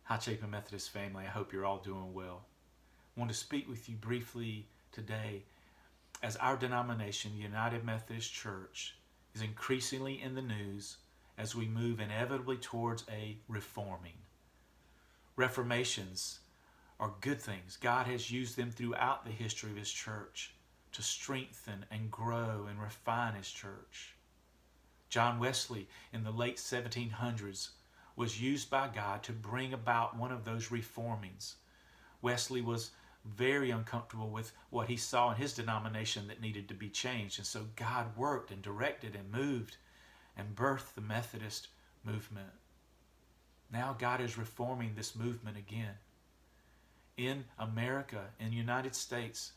Hi, Chapin Methodist family. I hope you're all doing well. I want to speak with you briefly today as our denomination, the United Methodist Church, is increasingly in the news as we move inevitably towards a reforming. Reformations are good things. God has used them throughout the history of His church to strengthen and grow and refine His church. John Wesley in the late 1700s was used by God to bring about one of those reformings. Wesley was very uncomfortable with what he saw in his denomination that needed to be changed. And so God worked and directed and moved and birthed the Methodist movement. Now God is reforming this movement again. In America, in the United States,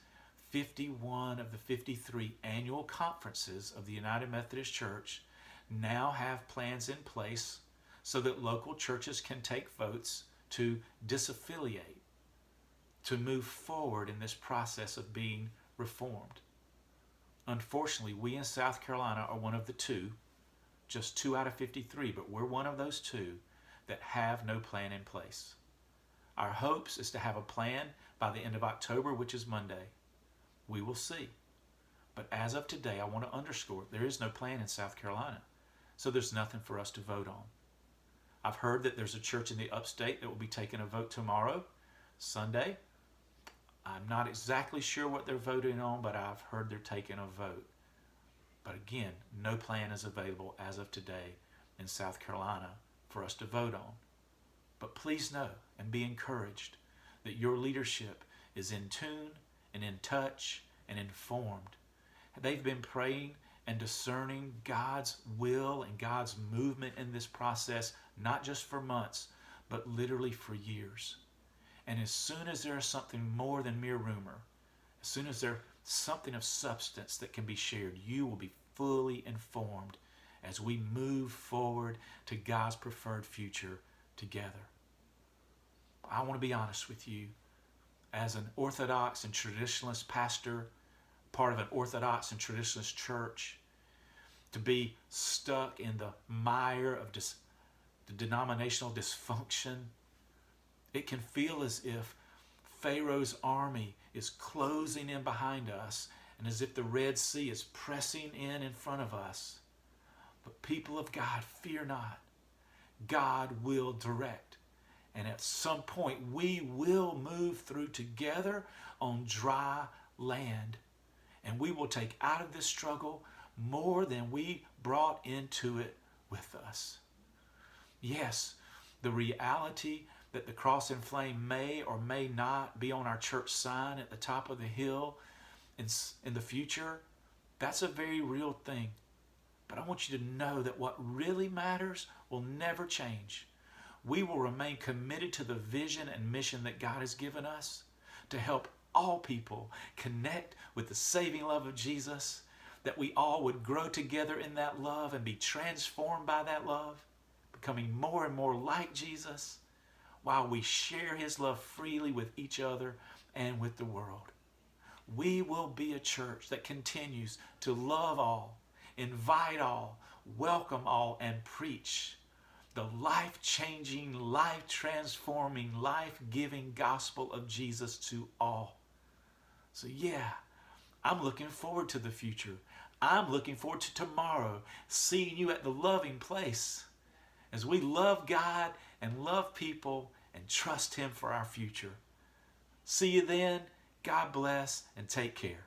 51 of the 53 annual conferences of the United Methodist Church now have plans in place so that local churches can take votes to disaffiliate, to move forward in this process of being reformed. Unfortunately, we in South Carolina are one of the two, just 2 out of 53, but we're one of those two that have no plan in place. Our hopes is to have a plan by the end of October, which is Monday. We will see. But as of today, I want to underscore, there is no plan in South Carolina, so there's nothing for us to vote on. I've heard that there's a church in the upstate that will be taking a vote tomorrow, Sunday. I'm not exactly sure what they're voting on, but I've heard they're taking a vote. But again, no plan is available as of today in South Carolina for us to vote on. But please know and be encouraged that your leadership is in tune and in touch and informed. They've been praying and discerning God's will and God's movement in this process, not just for months, but literally for years. And as soon as there is something more than mere rumor, as soon as there's something of substance that can be shared, you will be fully informed as we move forward to God's preferred future together. I want to be honest with you. As an Orthodox and traditionalist pastor, part of an Orthodox and traditionalist church, to be stuck in the mire of the denominational dysfunction, it can feel as if Pharaoh's army is closing in behind us and as if the Red Sea is pressing in front of us. But people of God, fear not. God will direct. And at some point, we will move through together on dry land. And we will take out of this struggle more than we brought into it with us. Yes, the reality that the cross and flame may or may not be on our church sign at the top of the hill in the future, that's a very real thing. But I want you to know that what really matters will never change. We will remain committed to the vision and mission that God has given us to help all people connect with the saving love of Jesus, that we all would grow together in that love and be transformed by that love, becoming more and more like Jesus, while we share His love freely with each other and with the world. We will be a church that continues to love all, invite all, welcome all, and preach the life-changing, life-transforming, life-giving gospel of Jesus to all. So yeah, I'm looking forward to the future. I'm looking forward to tomorrow, seeing you at the loving place as we love God and love people and trust Him for our future. See you then. God bless and take care.